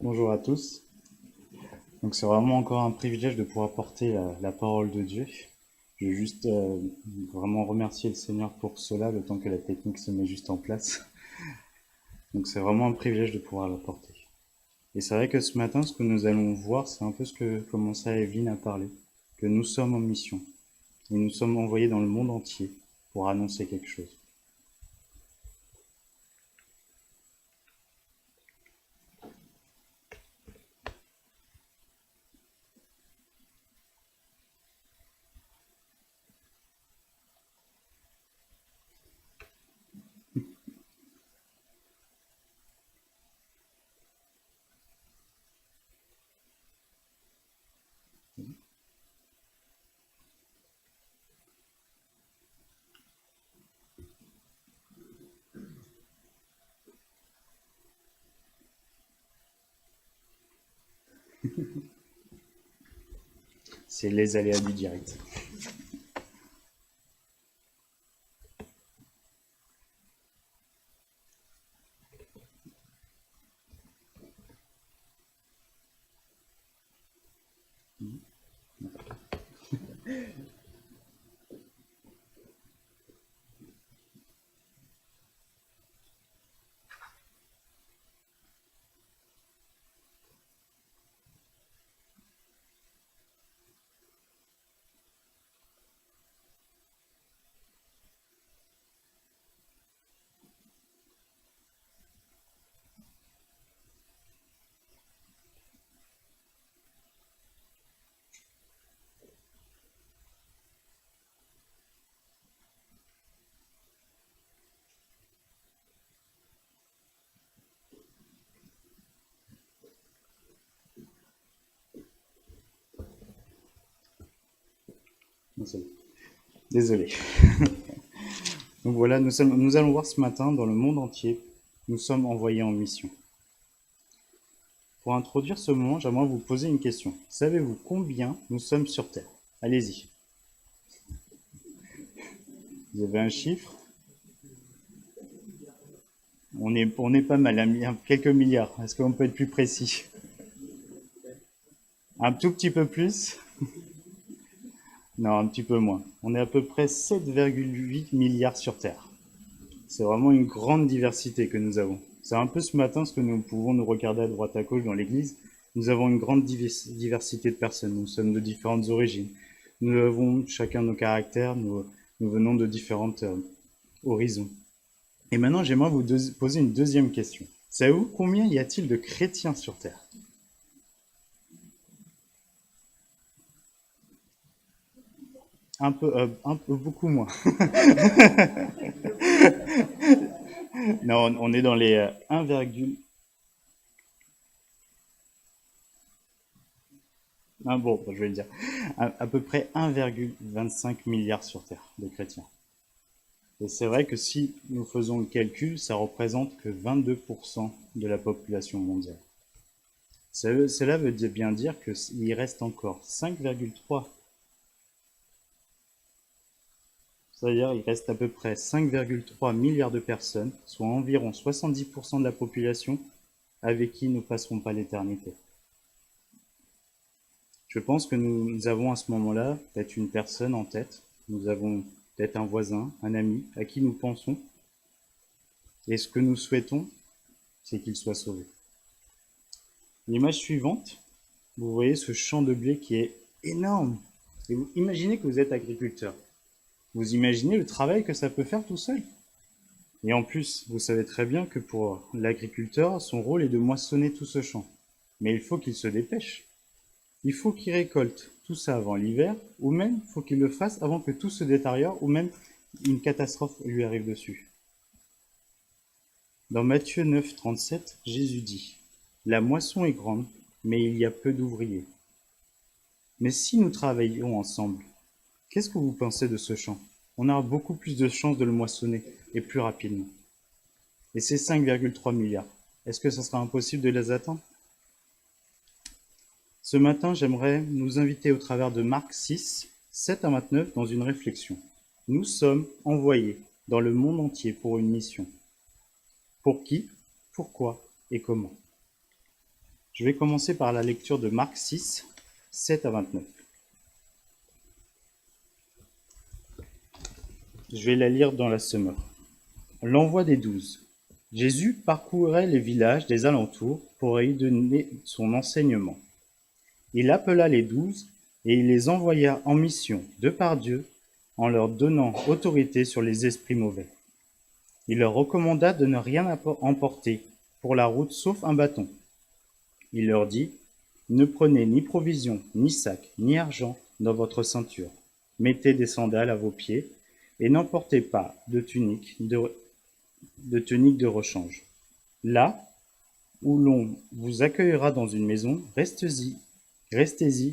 Bonjour à tous. Donc c'est vraiment encore un privilège de pouvoir porter la parole de Dieu. Je veux juste vraiment remercier le Seigneur pour cela, le temps que la technique se met juste en place. Donc c'est vraiment un privilège de pouvoir la porter. Et c'est vrai que ce matin, ce que nous allons voir, c'est un peu ce que commençait Evelyne à parler, que nous sommes en mission. Et nous sommes envoyés dans le monde entier pour annoncer quelque chose. C'est les aléas du direct. Désolé. Donc voilà, nous allons voir ce matin dans le monde entier, nous sommes envoyés en mission. Pour introduire ce moment, j'aimerais vous poser une question. Savez-vous combien nous sommes sur Terre? Allez-y. Vous avez un chiffre? On est pas mal, quelques milliards. Est-ce qu'on peut être plus précis? Un tout petit peu plus? Non, un petit peu moins. On est à peu près 7,8 milliards sur Terre. C'est vraiment une grande diversité que nous avons. C'est un peu ce matin ce que nous pouvons nous regarder à droite à gauche dans l'église. Nous avons une grande diversité de personnes. Nous sommes de différentes origines. Nous avons chacun nos caractères. Nous venons de différentes horizons. Et maintenant, j'aimerais vous poser une deuxième question. Savez-vous combien y a-t-il de chrétiens sur Terre? Beaucoup moins. Non, on est dans les 1, ah bon, je vais le dire, à peu près 1,25 milliard sur Terre de chrétiens. Et c'est vrai que si nous faisons le calcul, ça représente que 22% de la population mondiale. Cela veut bien dire qu'il reste encore 5,3. C'est-à-dire qu'il reste à peu près 5,3 milliards de personnes, soit environ 70% de la population, avec qui nous ne passerons pas l'éternité. Je pense que nous avons à ce moment-là peut-être une personne en tête, nous avons peut-être un voisin, un ami, à qui nous pensons, et ce que nous souhaitons, c'est qu'il soit sauvé. L'image suivante, vous voyez ce champ de blé qui est énorme. Et vous imaginez que vous êtes agriculteur. Vous imaginez le travail que ça peut faire tout seul. Et en plus, vous savez très bien que pour l'agriculteur, son rôle est de moissonner tout ce champ. Mais il faut qu'il se dépêche. Il faut qu'il récolte tout ça avant l'hiver, ou même il faut qu'il le fasse avant que tout se détériore, ou même une catastrophe lui arrive dessus. Dans Matthieu 9, 37, Jésus dit: La moisson est grande, mais il y a peu d'ouvriers. Mais si nous travaillons ensemble, qu'est-ce que vous pensez de ce champ? On aura beaucoup plus de chances de le moissonner, et plus rapidement. Et c'est 5,3 milliards. Est-ce que ça sera impossible de les atteindre? Ce matin, j'aimerais nous inviter au travers de Marc 6, 7 à 29 dans une réflexion. Nous sommes envoyés dans le monde entier pour une mission. Pour qui, pourquoi et comment? Je vais commencer par la lecture de Marc 6, 7 à 29. Je vais la lire dans la Semeur. L'envoi des 12. Jésus parcourait les villages des alentours pour y donner son enseignement. Il appela les 12 et il les envoya en mission de par Dieu en leur donnant autorité sur les esprits mauvais. Il leur recommanda de ne rien emporter pour la route sauf un bâton. Il leur dit, ne prenez ni provision, ni sac, ni argent dans votre ceinture. Mettez des sandales à vos pieds et n'emportez pas de tunique de rechange. Là où l'on vous accueillera dans une maison, restez-y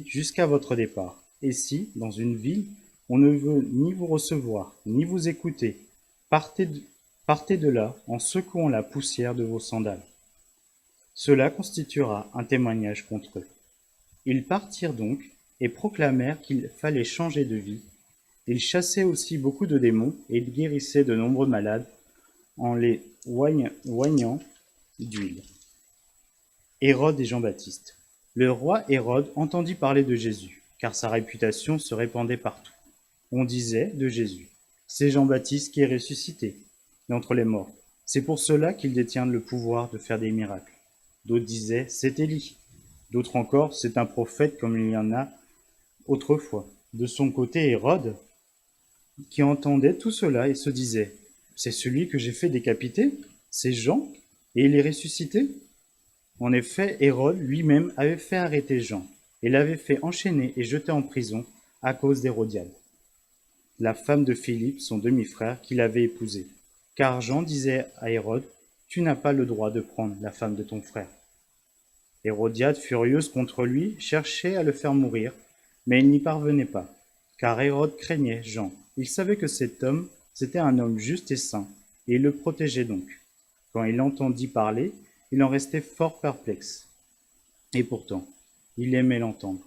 jusqu'à votre départ. Et si, dans une ville, on ne veut ni vous recevoir, ni vous écouter, partez de là en secouant la poussière de vos sandales. Cela constituera un témoignage contre eux. Ils partirent donc et proclamèrent qu'il fallait changer de vie. Ils chassaient aussi beaucoup de démons et guérissaient de nombreux malades en les oignant d'huile. Hérode et Jean-Baptiste. Le roi Hérode entendit parler de Jésus, car sa réputation se répandait partout. On disait de Jésus, c'est Jean-Baptiste qui est ressuscité d'entre les morts. C'est pour cela qu'il détient le pouvoir de faire des miracles. D'autres disaient, c'est Élie. D'autres encore, c'est un prophète comme il y en a autrefois. De son côté, Hérode, qui entendait tout cela et se disait, c'est celui que j'ai fait décapiter, c'est Jean, et il est ressuscité. En effet, Hérode lui-même avait fait arrêter Jean, et l'avait fait enchaîner et jeter en prison à cause d'Hérodiade, la femme de Philippe, son demi-frère, qu'il avait épousée. Car Jean disait à Hérode, tu n'as pas le droit de prendre la femme de ton frère. Hérodiade, furieuse contre lui, cherchait à le faire mourir, mais il n'y parvenait pas, car Hérode craignait Jean. Il savait que cet homme, c'était un homme juste et saint, et il le protégeait donc. Quand il entendit parler, il en restait fort perplexe. Et pourtant, il aimait l'entendre.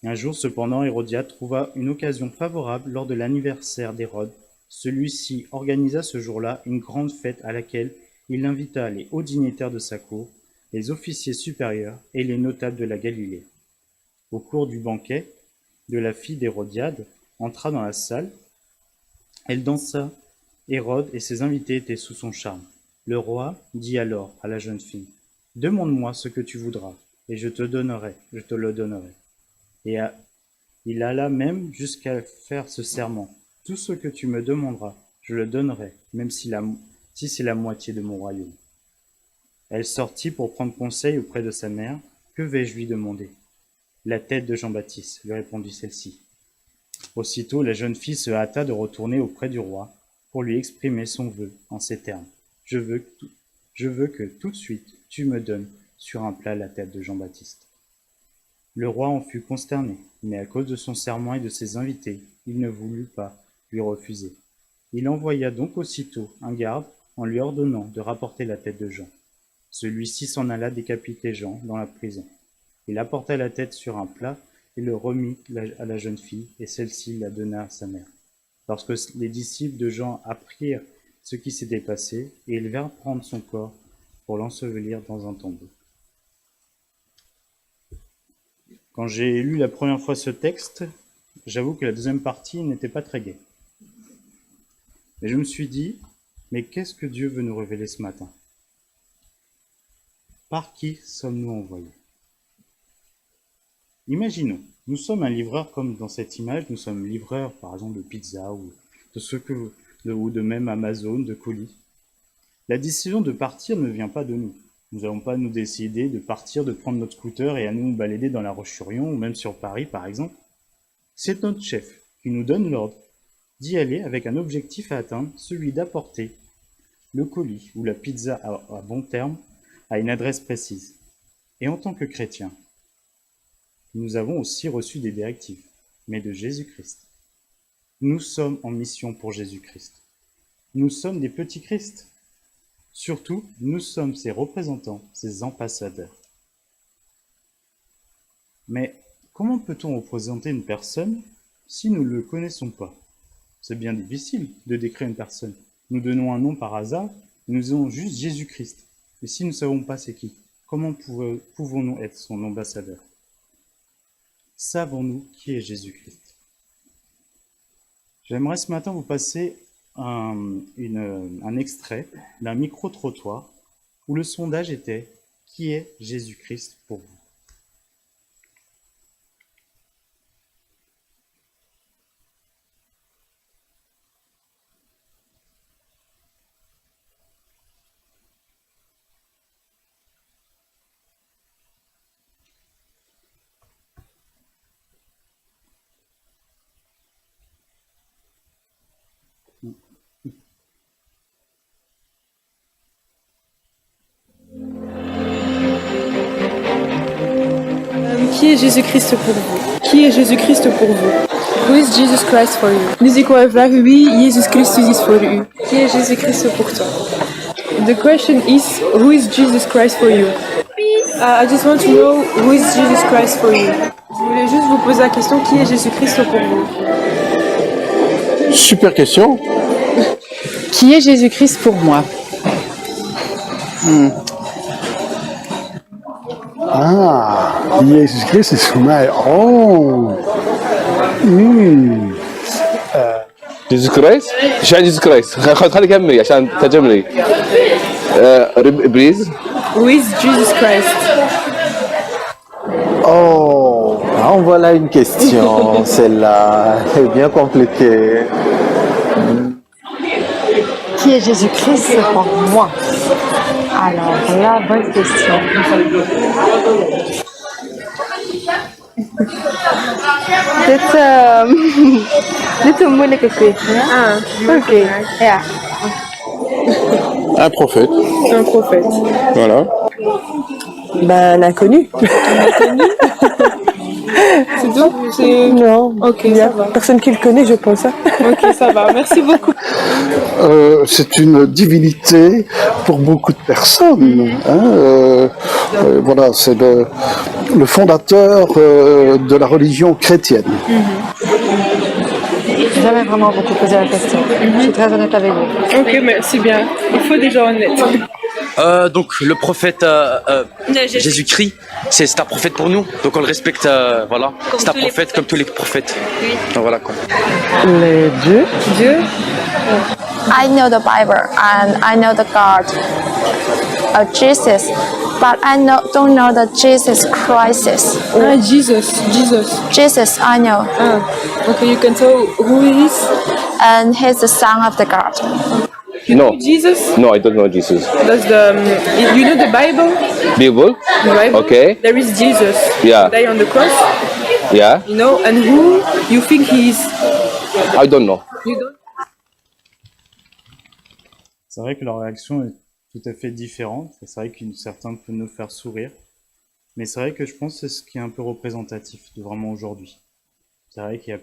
Un jour cependant, Hérodiade trouva une occasion favorable lors de l'anniversaire d'Hérode. Celui-ci organisa ce jour-là une grande fête à laquelle il invita les hauts dignitaires de sa cour, les officiers supérieurs et les notables de la Galilée. Au cours du banquet, de la fille d'Hérodiade entra dans la salle. Elle dansa. Hérode et ses invités étaient sous son charme. Le roi dit alors à la jeune fille, « Demande-moi ce que tu voudras, et je te le donnerai. » Et il alla même jusqu'à faire ce serment. « Tout ce que tu me demanderas, je le donnerai, même si c'est la moitié de mon royaume. » Elle sortit pour prendre conseil auprès de sa mère. « Que vais-je lui demander ?»« La tête de Jean-Baptiste, » lui répondit celle-ci. Aussitôt, la jeune fille se hâta de retourner auprès du roi pour lui exprimer son vœu en ces termes. « Je veux que tout de suite tu me donnes sur un plat la tête de Jean-Baptiste. » Le roi en fut consterné, mais à cause de son serment et de ses invités, il ne voulut pas lui refuser. Il envoya donc aussitôt un garde en lui ordonnant de rapporter la tête de Jean. Celui-ci s'en alla décapiter Jean dans la prison. Il apporta la tête sur un plat et le remit à la jeune fille, et celle-ci la donna à sa mère. Lorsque les disciples de Jean apprirent ce qui s'était passé, et ils vinrent prendre son corps pour l'ensevelir dans un tombeau. Quand j'ai lu la première fois ce texte, j'avoue que la deuxième partie n'était pas très gaie. Mais je me suis dit, mais qu'est-ce que Dieu veut nous révéler ce matin? Par qui sommes-nous envoyés? Imaginons, nous sommes un livreur comme dans cette image, nous sommes livreurs par exemple de pizza ou de même Amazon, de colis. La décision de partir ne vient pas de nous. Nous n'allons pas nous décider de partir, de prendre notre scooter et à nous balader dans La Roche-sur-Yon ou même sur Paris par exemple. C'est notre chef qui nous donne l'ordre d'y aller avec un objectif à atteindre, celui d'apporter le colis ou la pizza à bon terme à une adresse précise. Et en tant que chrétiens, nous avons aussi reçu des directives, mais de Jésus-Christ. Nous sommes en mission pour Jésus-Christ. Nous sommes des petits Christ. Surtout, nous sommes ses représentants, ses ambassadeurs. Mais comment peut-on représenter une personne si nous ne le connaissons pas? C'est bien difficile de décrire une personne. Nous donnons un nom par hasard, et nous disons juste Jésus-Christ. Mais si nous ne savons pas c'est qui? Comment pouvons-nous être son ambassadeur? Savons-nous qui est Jésus-Christ? J'aimerais ce matin vous passer un extrait d'un micro-trottoir où le sondage était « Qui est Jésus-Christ pour vous ?» Qui est Jésus-Christ pour vous? Qui est Jésus-Christ pour vous? Who is Jesus Christ for you? Dus ik wil vragen wie Jezus Christus is voor u. Qui est Jésus Christ pour toi? The question is, who is Jesus Christ for you? I just want to know who is Jesus Christ for you. Je voulais juste vous poser la question, qui est Jésus-Christ pour vous? Super question. Qui est Jésus-Christ pour moi? Jesus Christus is voor mij. جيسوس كرايست ايش يعني جيسوس كرايست خلي كملي عشان ترجملي بريز Who is Jesus Christ? En voilà une question. Celle-là est bien compliquée. Qui est Jésus-Christ pour moi? Alors là, bonne question. Dit moeilijke question. Oké. Ja. Un prophète. Un prophète. Voilà. Un inconnu. C'est tout? C'est... Non. Ok, Il y a ça va. personne qui le connaît, je pense. Ok, ça va. Merci beaucoup. C'est une divinité pour beaucoup de personnes. Voilà, c'est le fondateur de la religion chrétienne. J'ai jamais vraiment beaucoup posé la question. Je suis très honnête avec vous. Ok, merci bien. Il faut des gens honnêtes. Donc le prophète Jésus-Christ, c'est un prophète pour nous, donc on le respecte, voilà. C'est un prophète comme tous les prophètes. Donc voilà quoi. Les dieux. Dieu. I know the Bible and I know the God, Jesus, but I don't know the Jesus Christ. Ah, Jesus. Jesus, I know, Okay, you can tell who he is. and he's the son of the God. No, Jesus. no, I don't know Jesus. That's the. You know the Bible? Bible, The Bible. okay, There is Jesus. Yeah. Die on the cross. yeah, You know, and who you think he is? I don't know. You don't. C'est vrai que leur réaction est tout à fait différente. C'est vrai qu'une certaine peut nous faire sourire. Mais c'est vrai que je pense que c'est ce qui est un peu représentatif de vraiment aujourd'hui. C'est vrai qu'il y a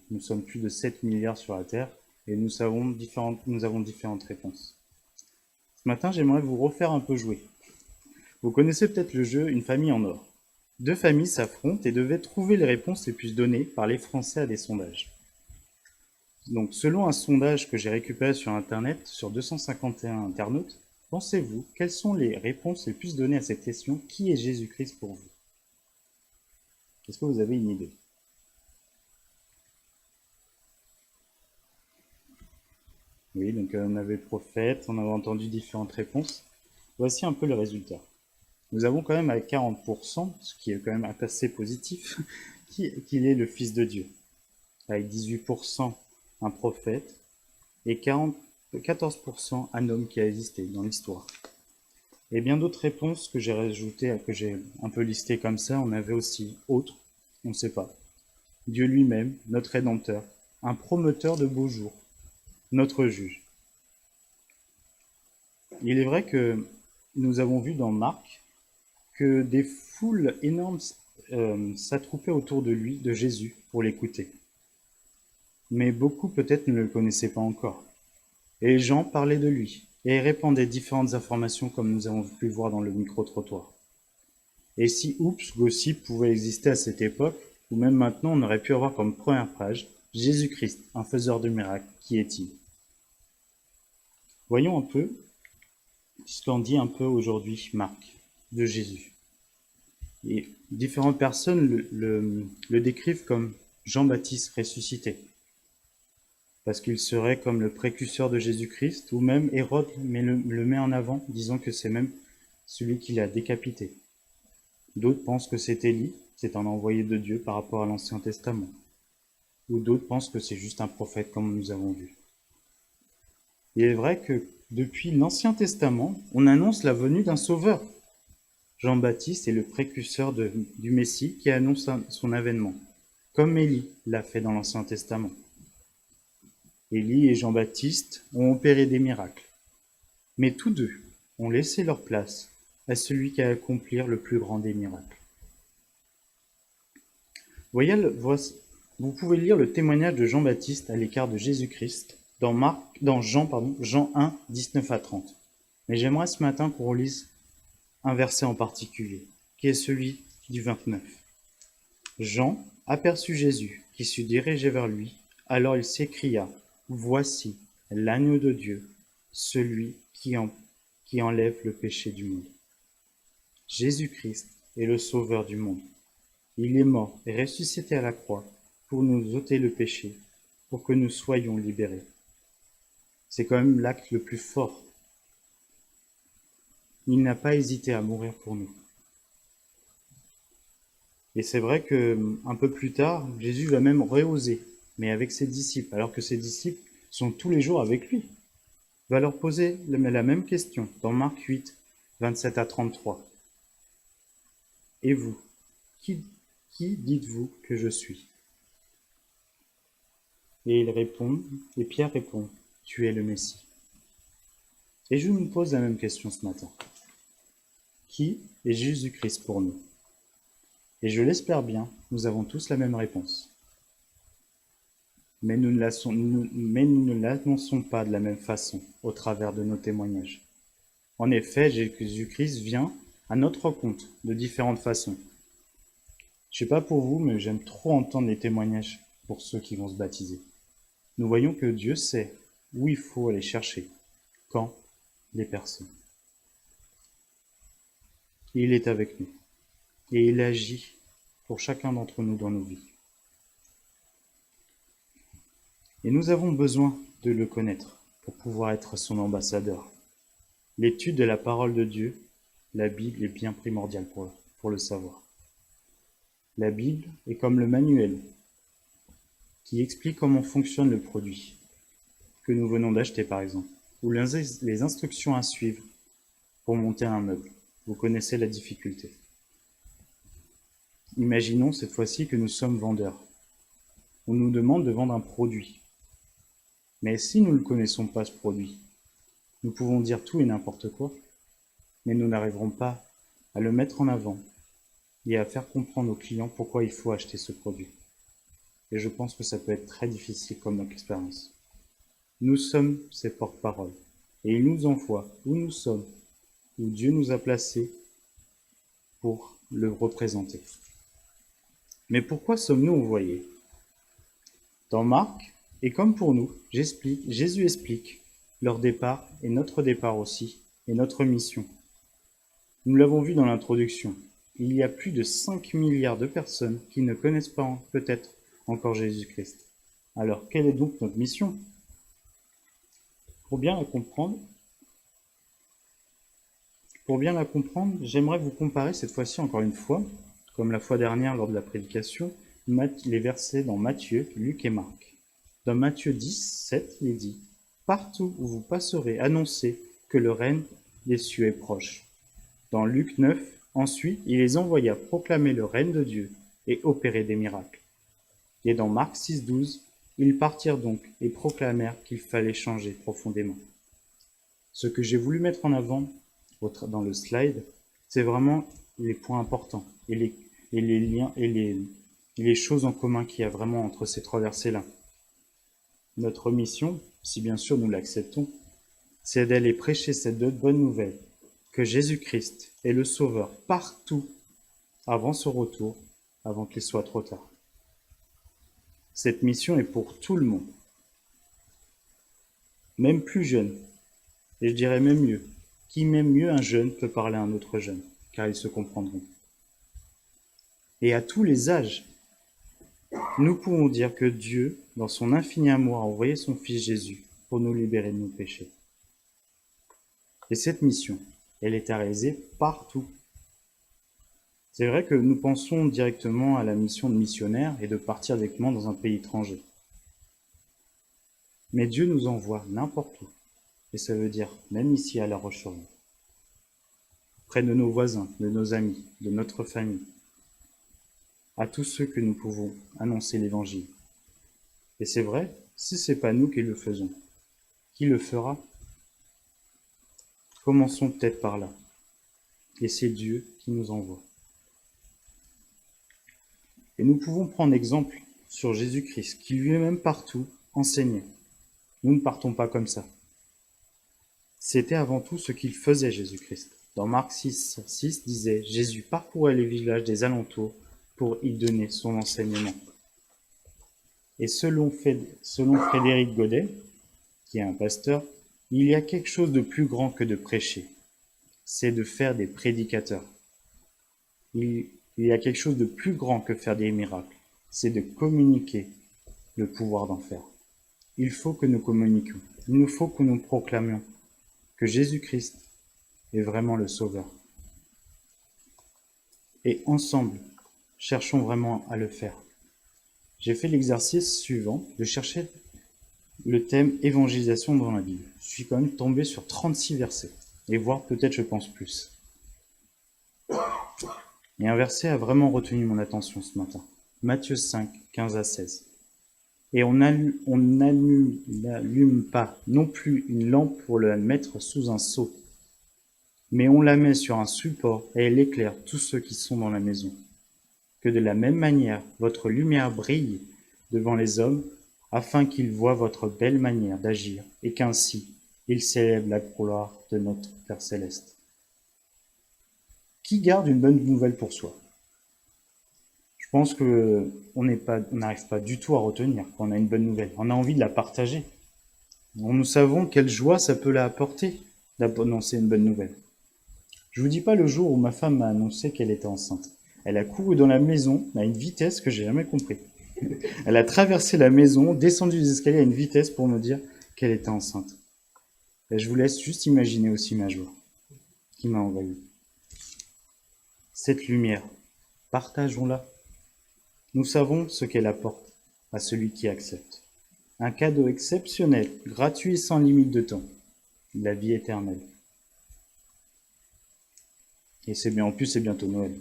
nous sommes plus de 7 milliards sur la Terre et nous avons différentes réponses. Ce matin, j'aimerais vous refaire un peu jouer. Vous connaissez peut-être le jeu Une famille en or. Deux familles s'affrontent et devaient trouver les réponses les plus données par les Français à des sondages. Donc, selon un sondage que j'ai récupéré sur Internet, sur 251 internautes, pensez-vous, quelles sont les réponses les plus données à cette question? Qui est Jésus-Christ pour vous? Est-ce que vous avez une idée? Oui, donc on avait prophète, on avait entendu différentes réponses. Voici un peu le résultat. Nous avons quand même à 40%, ce qui est quand même assez positif, qu'il est le Fils de Dieu. Avec 18% un prophète et 14% un homme qui a existé dans l'histoire. Et bien d'autres réponses que j'ai rajoutées, que j'ai un peu listées comme ça, on avait aussi autre, on ne sait pas. Dieu lui-même, notre Rédempteur, un promoteur de beaux jours, notre juge. Il est vrai que nous avons vu dans Marc que des foules énormes s'attroupaient autour de lui, de Jésus, pour l'écouter. Mais beaucoup peut-être ne le connaissaient pas encore. Et les gens parlaient de lui et répandaient différentes informations comme nous avons pu voir dans le micro-trottoir. Et si Oups, Gossip pouvait exister à cette époque, ou même maintenant on aurait pu avoir comme première page Jésus-Christ, un faiseur de miracles, qui est-il? Voyons un peu ce qu'en dit un peu aujourd'hui Marc. de Jésus. Et différentes personnes le décrivent comme Jean-Baptiste ressuscité, parce qu'il serait comme le précurseur de Jésus-Christ, ou même Hérode le met en avant, disant que c'est même celui qui l'a décapité. D'autres pensent que c'est Élie, c'est un envoyé de Dieu par rapport à l'Ancien Testament. Ou d'autres pensent que c'est juste un prophète, comme nous avons vu. Il est vrai que depuis l'Ancien Testament, on annonce la venue d'un sauveur. Jean-Baptiste est le précurseur du Messie qui annonce son avènement, comme Élie l'a fait dans l'Ancien Testament. Élie et Jean-Baptiste ont opéré des miracles, mais tous deux ont laissé leur place à celui qui a accompli le plus grand des miracles. Vous pouvez lire le témoignage de Jean-Baptiste à l'écart de Jésus-Christ dans Jean 1, 19 à 30. Mais j'aimerais ce matin qu'on relise un verset en particulier, qui est celui du 29. Jean aperçut Jésus, qui se dirigeait vers lui. Alors il s'écria, « Voici l'agneau de Dieu, celui qui enlève le péché du monde. » Jésus-Christ est le sauveur du monde. Il est mort et ressuscité à la croix pour nous ôter le péché, pour que nous soyons libérés. C'est quand même l'acte le plus fort. Il n'a pas hésité à mourir pour nous. Et c'est vrai que un peu plus tard, Jésus va même reoser, mais avec ses disciples, alors que ses disciples sont tous les jours avec lui. Il va leur poser la même question dans Marc 8, 27 à 33. Et vous, qui dites-vous que je suis? Et Pierre répond, tu es le Messie. Et je nous pose la même question ce matin. Qui est Jésus-Christ pour nous? Et je l'espère bien, nous avons tous la même réponse. Mais nous ne l'annonçons pas de la même façon au travers de nos témoignages. En effet, Jésus-Christ vient à notre compte de différentes façons. Je sais pas pour vous, mais j'aime trop entendre les témoignages pour ceux qui vont se baptiser. Nous voyons que Dieu sait où il faut aller chercher, quand, les personnes. Il est avec nous et il agit pour chacun d'entre nous dans nos vies. Et nous avons besoin de le connaître pour pouvoir être son ambassadeur. L'étude de la parole de Dieu, la Bible, est bien primordiale pour le savoir. La Bible est comme le manuel qui explique comment fonctionne le produit que nous venons d'acheter par exemple, ou les instructions à suivre pour monter un meuble. Vous connaissez la difficulté. Imaginons cette fois-ci que nous sommes vendeurs. On nous demande de vendre un produit. Mais si nous ne connaissons pas ce produit, nous pouvons dire tout et n'importe quoi, mais nous n'arriverons pas à le mettre en avant et à faire comprendre aux clients pourquoi il faut acheter ce produit. Et je pense que ça peut être très difficile comme expérience. Nous sommes ses porte-paroles, et il nous envoie où nous sommes, où Dieu nous a placés pour le représenter. Mais pourquoi sommes-nous envoyés? Dans Marc, et comme pour nous, Jésus explique leur départ et notre départ aussi, et notre mission. Nous l'avons vu dans l'introduction. Il y a plus de 5 milliards de personnes qui ne connaissent pas peut-être encore Jésus-Christ. Alors, quelle est donc notre mission? Pour bien la comprendre, j'aimerais vous comparer cette fois-ci encore une fois, comme la fois dernière lors de la prédication, les versets dans Matthieu, Luc et Marc. Dans Matthieu 10, 7, il est dit « Partout où vous passerez, annoncez que le règne des cieux est proche. » Dans Luc 9, ensuite, il les envoya proclamer le règne de Dieu et opérer des miracles. Et dans Marc 6, 12, ils partirent donc et proclamèrent qu'il fallait changer profondément. Ce que j'ai voulu mettre en avant dans le slide, c'est vraiment les points importants et les liens et les choses en commun qu'il y a vraiment entre ces trois versets-là. Notre mission, si bien sûr nous l'acceptons, c'est d'aller prêcher cette bonne nouvelle, que Jésus-Christ est le Sauveur partout avant son retour, avant qu'il soit trop tard. Cette mission est pour tout le monde, même plus jeune, et je dirais même mieux. Qui même mieux un jeune peut parler à un autre jeune? car ils se comprendront. Et à tous les âges, nous pouvons dire que Dieu, dans son infini amour, a envoyé son Fils Jésus pour nous libérer de nos péchés. Et cette mission, elle est à réaliser partout. C'est vrai que nous pensons directement à la mission de missionnaire et de partir directement dans un pays étranger. Mais Dieu nous envoie n'importe où. Et ça veut dire même ici à La Roche-sur-Yon. Près de nos voisins, de nos amis, de notre famille. À tous ceux que nous pouvons annoncer l'Évangile. Et c'est vrai, si ce n'est pas nous qui le faisons, qui le fera? Commençons peut-être par là. Et c'est Dieu qui nous envoie. Et nous pouvons prendre exemple sur Jésus-Christ, qui lui-même partout enseignait. Nous ne partons pas comme ça. C'était avant tout ce qu'il faisait, Jésus-Christ. Dans Marc 6 disait, Jésus parcourait les villages des alentours pour y donner son enseignement. Et selon Frédéric Godet, qui est un pasteur, il y a quelque chose de plus grand que de prêcher. C'est de faire des prédicateurs. Il y a quelque chose de plus grand que faire des miracles. C'est de communiquer le pouvoir d'en faire. Il faut que nous communiquions. Il nous faut que nous proclamions que Jésus-Christ est vraiment le Sauveur. Et ensemble, cherchons vraiment à le faire. J'ai fait l'exercice suivant de chercher le thème évangélisation dans la Bible. Je suis quand même tombé sur 36 versets, et voire peut-être je pense plus. Et un verset a vraiment retenu mon attention ce matin. Matthieu 5, 15 à 16. Et on n'allume pas non plus une lampe pour la mettre sous un seau, mais on la met sur un support et elle éclaire tous ceux qui sont dans la maison. Que de la même manière, votre lumière brille devant les hommes, afin qu'ils voient votre belle manière d'agir, et qu'ainsi, ils célèbrent la gloire de notre Père Céleste. Qui garde une bonne nouvelle pour soi? Je pense que on n'arrive pas du tout à retenir quand on a une bonne nouvelle. On a envie de la partager. Nous savons quelle joie ça peut la apporter d'annoncer une bonne nouvelle. Je vous dis pas le jour où ma femme m'a annoncé qu'elle était enceinte. Elle a couru dans la maison à une vitesse que j'ai jamais compris. Elle a traversé la maison, descendu les escaliers à une vitesse pour me dire qu'elle était enceinte. Et je vous laisse juste imaginer aussi ma joie qui m'a envahi. Cette lumière, partageons-la. Nous savons ce qu'elle apporte à celui qui accepte. Un cadeau exceptionnel, gratuit et sans limite de temps. La vie éternelle. Et c'est bien, en plus c'est bientôt Noël.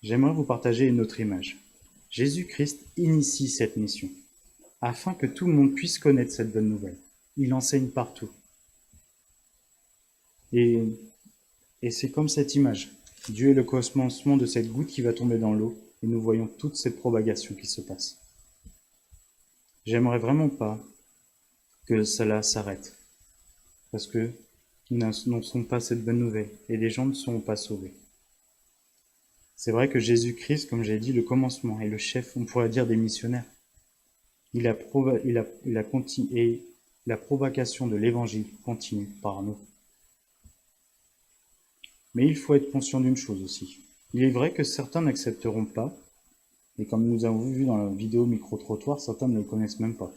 J'aimerais vous partager une autre image. Jésus-Christ initie cette mission, afin que tout le monde puisse connaître cette bonne nouvelle. Il enseigne partout. Et c'est comme cette image. Dieu est le commencement de cette goutte qui va tomber dans l'eau, et nous voyons toute cette propagation qui se passe. J'aimerais vraiment pas que cela s'arrête, parce que nous n'annonçons pas cette bonne nouvelle, et les gens ne seront pas sauvés. C'est vrai que Jésus-Christ, comme j'ai dit, le commencement est le chef, on pourrait dire, des missionnaires. La propagation de l'évangile continue par nous. Mais il faut être conscient d'une chose aussi. Il est vrai que certains n'accepteront pas, et comme nous avons vu dans la vidéo micro-trottoir, certains ne le connaissent même pas.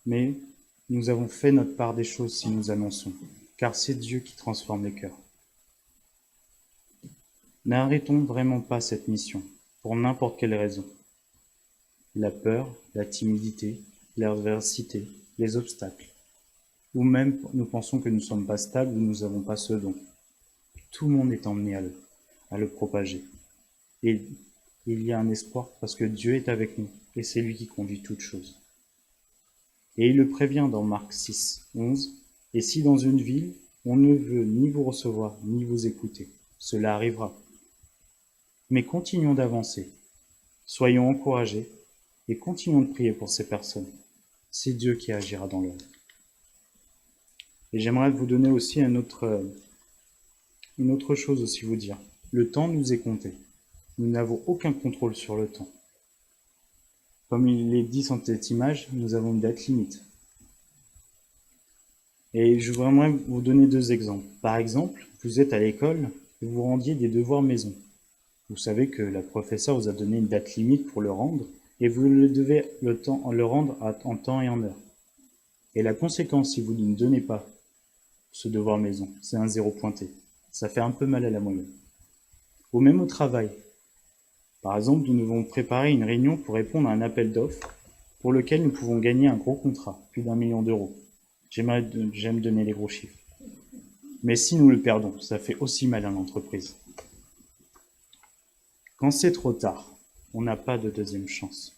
Mais nous avons fait notre part des choses si nous annonçons, car c'est Dieu qui transforme les cœurs. N'arrêtons vraiment pas cette mission, pour n'importe quelle raison. La peur, la timidité, l'adversité, les obstacles. Ou même nous pensons que nous ne sommes pas stables ou nous n'avons pas ce don. Tout le monde est emmené à le propager. Et il y a un espoir parce que Dieu est avec nous et c'est lui qui conduit toutes choses. Et il le prévient dans Marc 6, 11. Et si dans une ville, on ne veut ni vous recevoir ni vous écouter, cela arrivera. Mais continuons d'avancer. Soyons encouragés et continuons de prier pour ces personnes. C'est Dieu qui agira dans leur vie. Et j'aimerais vous donner aussi une autre chose aussi vous dire. Le temps nous est compté. Nous n'avons aucun contrôle sur le temps. Comme il est dit dans cette image, nous avons une date limite. Et je voudrais vous donner 2 exemples. Par exemple, vous êtes à l'école et vous rendiez des devoirs maison. Vous savez que la professeure vous a donné une date limite pour le rendre et vous devez le rendre en temps et en heure. Et la conséquence, si vous ne donnez pas ce devoir maison, c'est un 0 pointé. Ça fait un peu mal à la moyenne. Ou même au travail. Par exemple, nous devons préparer une réunion pour répondre à un appel d'offres pour lequel nous pouvons gagner un gros contrat, plus d'1 million d'euros. J'aime donner les gros chiffres. Mais si nous le perdons, ça fait aussi mal à l'entreprise. Quand c'est trop tard, on n'a pas de deuxième chance.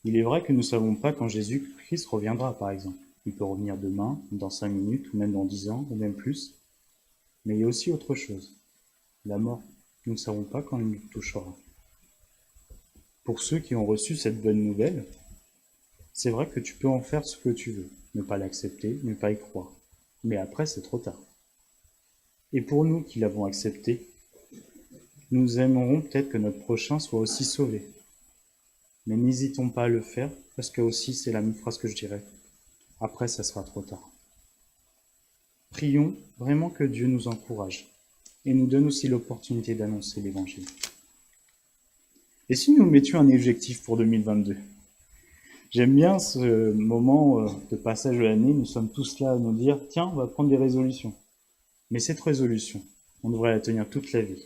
Il est vrai que nous ne savons pas quand Jésus-Christ reviendra, par exemple. Il peut revenir demain, dans 5 minutes, ou même dans 10 ans, ou même plus. Mais il y a aussi autre chose. La mort. Nous ne savons pas quand elle nous touchera. Pour ceux qui ont reçu cette bonne nouvelle, c'est vrai que tu peux en faire ce que tu veux. Ne pas l'accepter, ne pas y croire. Mais après, c'est trop tard. Et pour nous qui l'avons accepté, nous aimerons peut-être que notre prochain soit aussi sauvé. Mais n'hésitons pas à le faire, parce que aussi, c'est la même phrase que je dirais. Après, ça sera trop tard. Prions vraiment que Dieu nous encourage et nous donne aussi l'opportunité d'annoncer l'Évangile. Et si nous mettions un objectif pour 2022 ? J'aime bien ce moment de passage de l'année, nous sommes tous là à nous dire « Tiens, on va prendre des résolutions ». Mais cette résolution, on devrait la tenir toute la vie.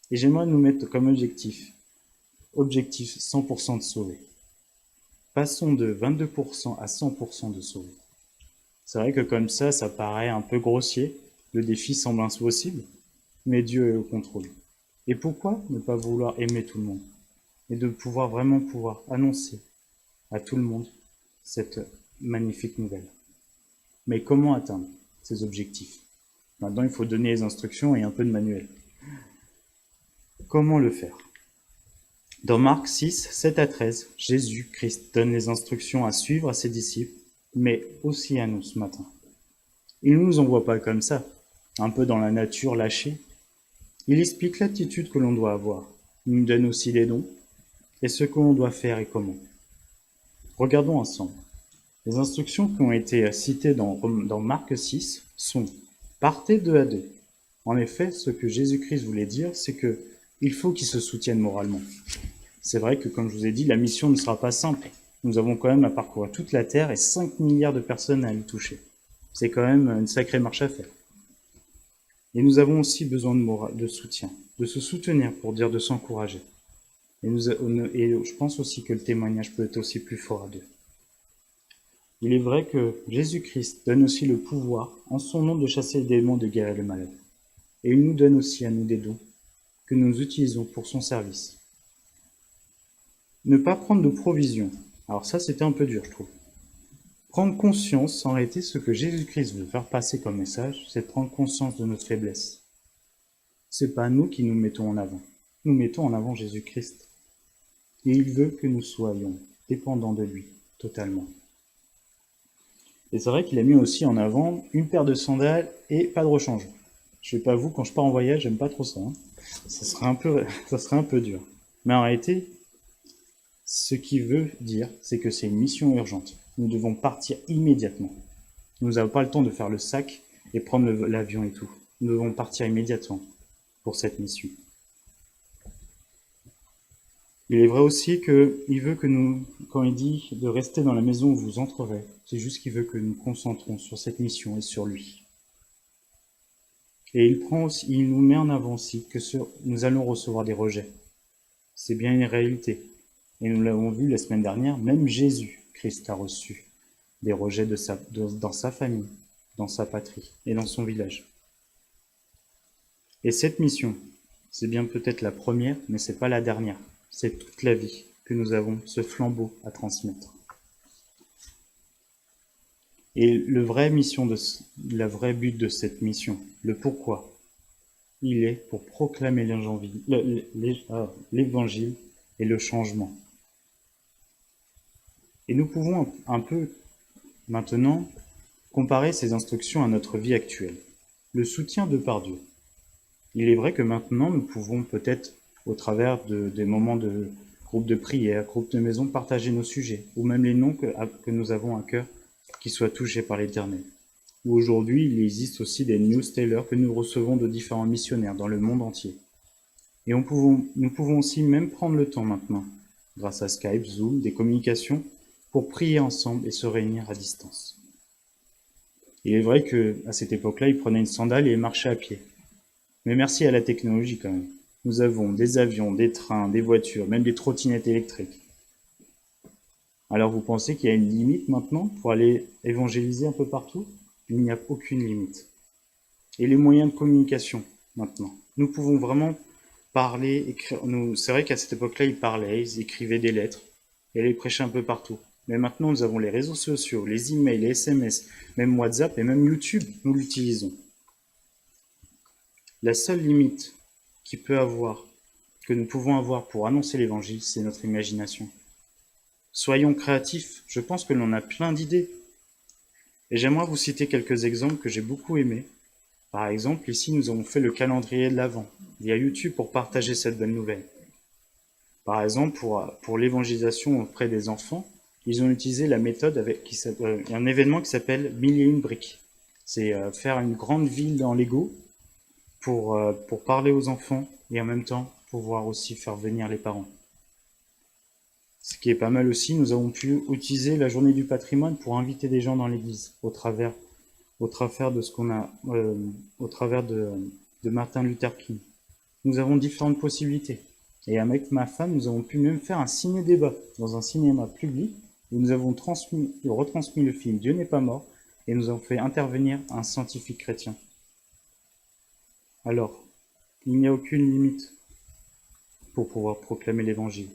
Et j'aimerais nous mettre comme objectif 100% de sauver. Passons de 22% à 100% de sauver. C'est vrai que comme ça paraît un peu grossier, le défi semble impossible, mais Dieu est au contrôle. Et pourquoi ne pas vouloir aimer tout le monde et de pouvoir annoncer à tout le monde cette magnifique nouvelle. Mais comment atteindre ces objectifs ? Maintenant, il faut donner les instructions et un peu de manuel. Comment le faire ? Dans Marc 6, 7 à 13, Jésus-Christ donne les instructions à suivre à ses disciples, mais aussi à nous ce matin. Il ne nous envoie pas comme ça, un peu dans la nature lâchée. Il explique l'attitude que l'on doit avoir. Il nous donne aussi les dons et ce que l'on doit faire et comment. Regardons ensemble. Les instructions qui ont été citées dans Marc 6 sont « Partez 2 à 2 ». En effet, ce que Jésus-Christ voulait dire, c'est qu'il faut qu'ils se soutiennent moralement. C'est vrai que, comme je vous ai dit, la mission ne sera pas simple. Nous avons quand même à parcourir toute la Terre et 5 milliards de personnes à y toucher. C'est quand même une sacrée marche à faire. Et nous avons aussi besoin de soutien, de se soutenir pour dire de s'encourager. Et je pense aussi que le témoignage peut être aussi plus fort à deux. Il est vrai que Jésus-Christ donne aussi le pouvoir, en son nom, de chasser les démons, de guérir les malades. Et il nous donne aussi à nous des dons que nous utilisons pour son service. Ne pas prendre de provisions. Alors ça, c'était un peu dur, je trouve. Prendre conscience, en réalité, ce que Jésus-Christ veut faire passer comme message, c'est prendre conscience de notre faiblesse. C'est pas nous qui nous mettons en avant. Nous mettons en avant Jésus-Christ. Et il veut que nous soyons dépendants de lui, totalement. Et c'est vrai qu'il a mis aussi en avant une paire de sandales et pas de rechange. Je sais pas vous, quand je pars en voyage, j'aime pas trop ça. Ça serait un peu dur. Mais en réalité, ce qu'il veut dire, c'est que c'est une mission urgente. Nous devons partir immédiatement. Nous n'avons pas le temps de faire le sac et prendre l'avion et tout. Nous devons partir immédiatement pour cette mission. Il est vrai aussi qu'il veut que nous, quand il dit de rester dans la maison où vous entrerez, c'est juste qu'il veut que nous concentrons sur cette mission et sur lui. Et il nous met en avant aussi que nous allons recevoir des rejets. C'est bien une réalité. Et nous l'avons vu la semaine dernière, même Jésus-Christ a reçu des rejets dans sa famille, dans sa patrie et dans son village. Et cette mission, c'est bien peut-être la première, mais c'est pas la dernière. C'est toute la vie que nous avons ce flambeau à transmettre. Et le vrai but de cette mission, le pourquoi, il est pour proclamer l'évangile et le changement. Et nous pouvons un peu maintenant comparer ces instructions à notre vie actuelle. Le soutien de par Dieu. Il est vrai que maintenant nous pouvons peut-être, au travers des moments de groupe de prière, groupe de maison, partager nos sujets, ou même les noms que nous avons à cœur qui soient touchés par l'Éternel. Ou aujourd'hui, il existe aussi des newsletters que nous recevons de différents missionnaires dans le monde entier. Et nous pouvons aussi même prendre le temps maintenant, grâce à Skype, Zoom, des communications, pour prier ensemble et se réunir à distance. Il est vrai qu'à cette époque-là, ils prenaient une sandale et marchaient à pied. Mais merci à la technologie quand même. Nous avons des avions, des trains, des voitures, même des trottinettes électriques. Alors vous pensez qu'il y a une limite maintenant pour aller évangéliser un peu partout? Il n'y a aucune limite. Et les moyens de communication maintenant. Nous pouvons vraiment parler, écrire. C'est vrai qu'à cette époque-là, ils parlaient, ils écrivaient des lettres et les prêchaient un peu partout. Mais maintenant, nous avons les réseaux sociaux, les emails, les SMS, même WhatsApp et même YouTube, nous l'utilisons. La seule limite que nous pouvons avoir pour annoncer l'évangile, c'est notre imagination. Soyons créatifs, je pense que l'on a plein d'idées. Et j'aimerais vous citer quelques exemples que j'ai beaucoup aimés. Par exemple, ici, nous avons fait le calendrier de l'Avent via YouTube pour partager cette bonne nouvelle. Par exemple, pour l'évangélisation auprès des enfants, ils ont utilisé la méthode avec un événement qui s'appelle 1001 briques. C'est faire une grande ville dans Lego pour parler aux enfants et en même temps pouvoir aussi faire venir les parents. Ce qui est pas mal aussi, nous avons pu utiliser la journée du patrimoine pour inviter des gens dans l'église au travers de ce qu'on a, au travers de Martin Luther King. Nous avons différentes possibilités. Et avec ma femme, nous avons pu même faire un ciné-débat dans un cinéma public où nous avons retransmis le film Dieu n'est pas mort et nous avons fait intervenir un scientifique chrétien. Alors, il n'y a aucune limite pour pouvoir proclamer l'évangile.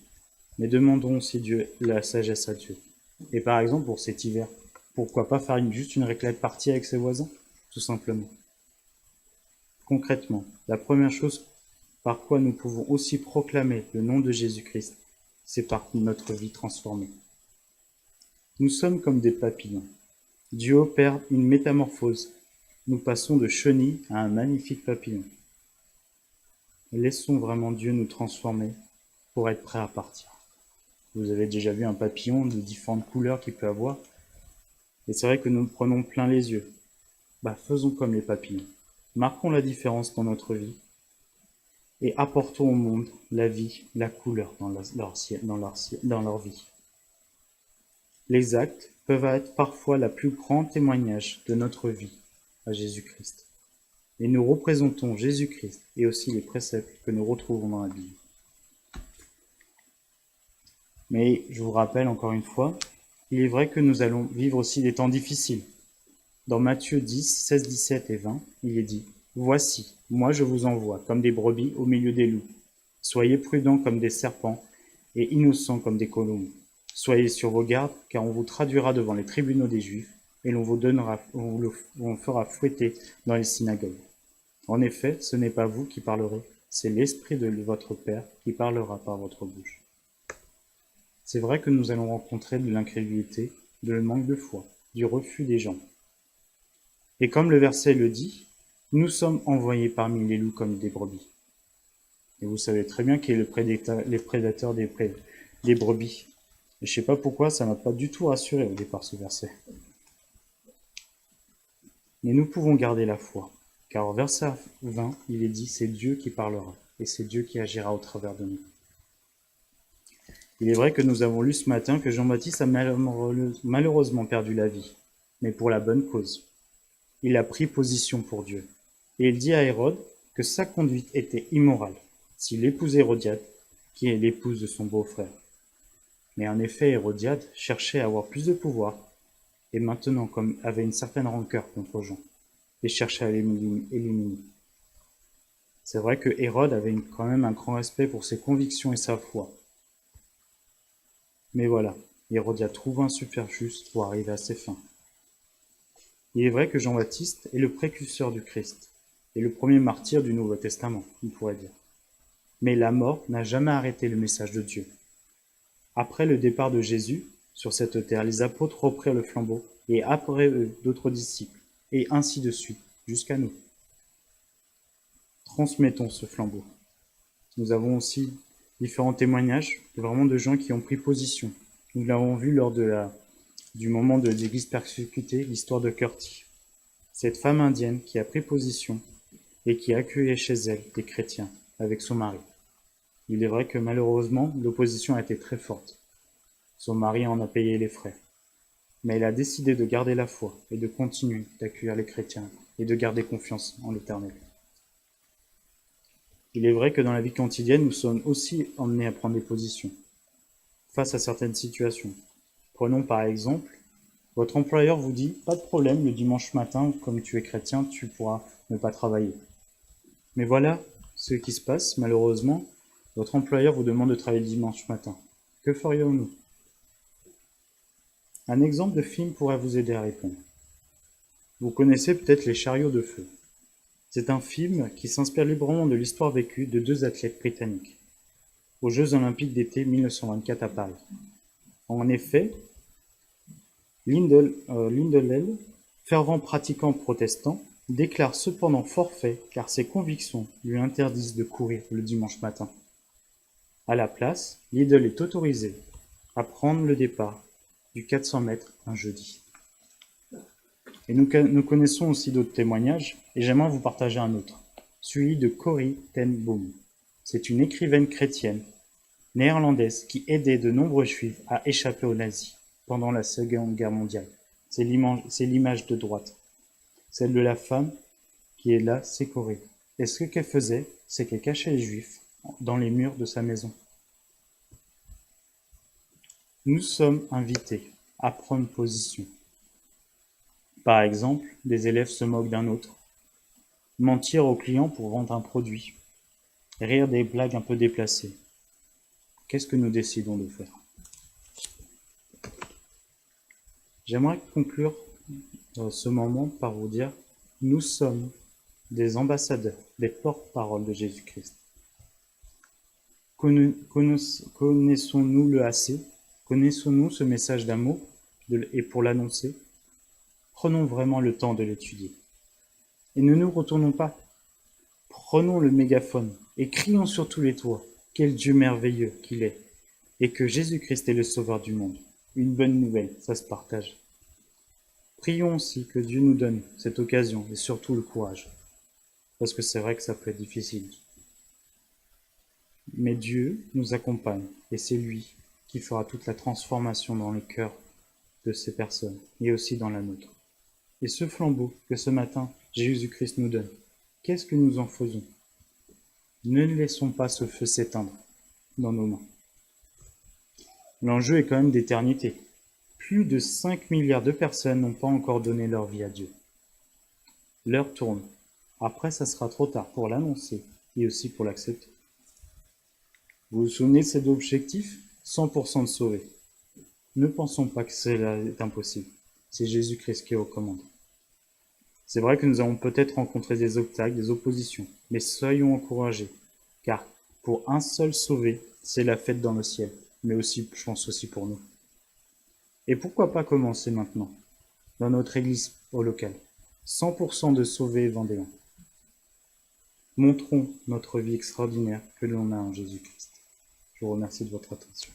Mais demandons aussi la sagesse à Dieu. Et par exemple, pour cet hiver, pourquoi pas faire juste une réclame partie avec ses voisins, tout simplement. Concrètement, la première chose par quoi nous pouvons aussi proclamer le nom de Jésus-Christ, c'est par notre vie transformée. Nous sommes comme des papillons. Dieu opère une métamorphose. Nous passons de chenille à un magnifique papillon. Laissons vraiment Dieu nous transformer pour être prêts à partir. Vous avez déjà vu un papillon de différentes couleurs qu'il peut avoir. Et c'est vrai que nous prenons plein les yeux. Faisons comme les papillons. Marquons la différence dans notre vie et apportons au monde la vie, la couleur dans leur vie. Les actes peuvent être parfois la plus grand témoignage de notre vie à Jésus-Christ. Et nous représentons Jésus-Christ et aussi les préceptes que nous retrouvons dans la Bible. Mais je vous rappelle encore une fois, il est vrai que nous allons vivre aussi des temps difficiles. Dans Matthieu 10, 16, 17 et 20, il est dit « Voici, moi je vous envoie comme des brebis au milieu des loups. Soyez prudents comme des serpents et innocents comme des colombes. Soyez sur vos gardes, car on vous traduira devant les tribunaux des Juifs et on vous fera fouetter dans les synagogues. En effet, ce n'est pas vous qui parlerez, c'est l'Esprit de votre Père qui parlera par votre bouche. » C'est vrai que nous allons rencontrer de l'incrédulité, de le manque de foi, du refus des gens. Et comme le verset le dit, nous sommes envoyés parmi les loups comme des brebis. Et vous savez très bien qui est les prédateurs des brebis. Et je ne sais pas pourquoi, ça ne m'a pas du tout rassuré au départ ce verset. Mais nous pouvons garder la foi, car au verset 20, il est dit, c'est Dieu qui parlera, et c'est Dieu qui agira au travers de nous. Il est vrai que nous avons lu ce matin que Jean-Baptiste a malheureusement perdu la vie, mais pour la bonne cause. Il a pris position pour Dieu. Et il dit à Hérode que sa conduite était immorale, s'il épousait Hérodiade, qui est l'épouse de son beau-frère. Mais en effet, Hérodiade cherchait à avoir plus de pouvoir, et maintenant, comme avait une certaine rancœur contre Jean, et cherchait à l'éliminer. C'est vrai que Hérode avait quand même un grand respect pour ses convictions et sa foi. Mais voilà, Hérodiade trouve un superjuste pour arriver à ses fins. Il est vrai que Jean-Baptiste est le précurseur du Christ, et le premier martyr du Nouveau Testament, on pourrait dire. Mais la mort n'a jamais arrêté le message de Dieu. Après le départ de Jésus, sur cette terre, les apôtres reprirent le flambeau, et après eux, d'autres disciples, et ainsi de suite, jusqu'à nous. Transmettons ce flambeau. Nous avons aussi différents témoignages, vraiment de gens qui ont pris position. Nous l'avons vu lors du moment de l'Église persécutée, l'histoire de Curti. cette femme indienne qui a pris position et qui accueillait chez elle des chrétiens avec son mari. Il est vrai que malheureusement, l'opposition a été très forte. Son mari en a payé les frais. Mais elle a décidé de garder la foi et de continuer d'accueillir les chrétiens et de garder confiance en l'Éternel. Il est vrai que dans la vie quotidienne, nous sommes aussi emmenés à prendre des positions face à certaines situations. Prenons par exemple, votre employeur vous dit « Pas de problème, le dimanche matin, comme tu es chrétien, tu pourras ne pas travailler. » Mais voilà ce qui se passe, malheureusement, votre employeur vous demande de travailler le dimanche matin. Que ferions-nous? Un exemple de film pourrait vous aider à répondre. Vous connaissez peut-être Les Chariots de feu. C'est un film qui s'inspire librement de l'histoire vécue de deux athlètes britanniques aux Jeux Olympiques d'été 1924 à Paris. En effet, Lindelel, fervent pratiquant protestant, déclare cependant forfait car ses convictions lui interdisent de courir le dimanche matin. À la place, Liddell est autorisé à prendre le départ du 400 mètres un jeudi. Et nous connaissons aussi d'autres témoignages, et j'aimerais vous partager un autre, celui de Corrie ten Boom. C'est une écrivaine chrétienne néerlandaise qui aidait de nombreux juifs à échapper aux nazis pendant la Seconde Guerre mondiale. C'est l'image de droite. Celle de la femme qui est là, c'est Corrie. Et ce qu'elle faisait, c'est qu'elle cachait les juifs dans les murs de sa maison. Nous sommes invités à prendre position. Par exemple, des élèves se moquent d'un autre, mentir aux clients pour vendre un produit, rire des blagues un peu déplacées. Qu'est-ce que nous décidons de faire? J'aimerais conclure ce moment par vous dire, nous sommes des ambassadeurs, des porte-paroles de Jésus-Christ. Connaissons-nous le assez? Connaissons-nous ce message d'amour et pour l'annoncer? Prenons vraiment le temps de l'étudier. Et ne nous retournons pas. Prenons le mégaphone et crions sur tous les toits quel Dieu merveilleux qu'il est et que Jésus-Christ est le sauveur du monde. Une bonne nouvelle, ça se partage. Prions aussi que Dieu nous donne cette occasion et surtout le courage. Parce que c'est vrai que ça peut être difficile. Mais Dieu nous accompagne et c'est lui qui fera toute la transformation dans les cœurs de ces personnes et aussi dans la nôtre. Et ce flambeau que ce matin Jésus-Christ nous donne, qu'est-ce que nous en faisons? Ne laissons pas ce feu s'éteindre dans nos mains. L'enjeu est quand même d'éternité. Plus de 5 milliards de personnes n'ont pas encore donné leur vie à Dieu. L'heure tourne. Après, ça sera trop tard pour l'annoncer et aussi pour l'accepter. Vous vous souvenez de cet objectif? 100% de sauvés. Ne pensons pas que cela est impossible. C'est Jésus-Christ qui est aux commandes. C'est vrai que nous avons peut-être rencontré des obstacles, des oppositions, mais soyons encouragés, car pour un seul sauvé, c'est la fête dans le ciel, mais aussi, je pense aussi pour nous. Et pourquoi pas commencer maintenant, dans notre église au local, 100% de sauvés vendéens. Montrons notre vie extraordinaire que l'on a en Jésus-Christ. Je vous remercie de votre attention.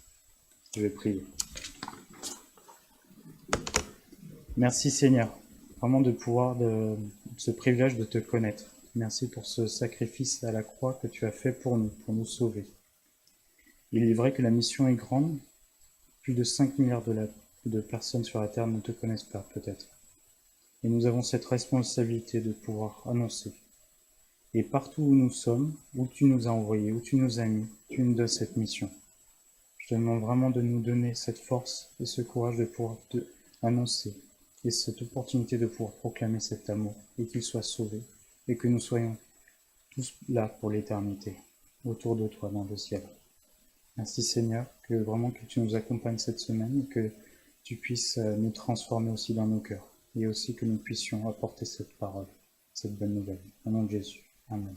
Je vais prier. Merci Seigneur, vraiment de pouvoir, de ce privilège de te connaître. Merci pour ce sacrifice à la croix que tu as fait pour nous sauver. Il est vrai que la mission est grande, plus de 5 milliards de personnes sur la terre ne te connaissent pas peut-être. Et nous avons cette responsabilité de pouvoir annoncer. Et partout où nous sommes, où tu nous as envoyés, où tu nous as mis, tu nous donnes cette mission. Je te demande vraiment de nous donner cette force et ce courage de pouvoir te annoncer et cette opportunité de pouvoir proclamer cet amour et qu'il soit sauvé et que nous soyons tous là pour l'éternité, autour de toi dans le ciel. Merci Seigneur, que vraiment que tu nous accompagnes cette semaine et que tu puisses nous transformer aussi dans nos cœurs et aussi que nous puissions apporter cette parole, cette bonne nouvelle. Au nom de Jésus. Amen.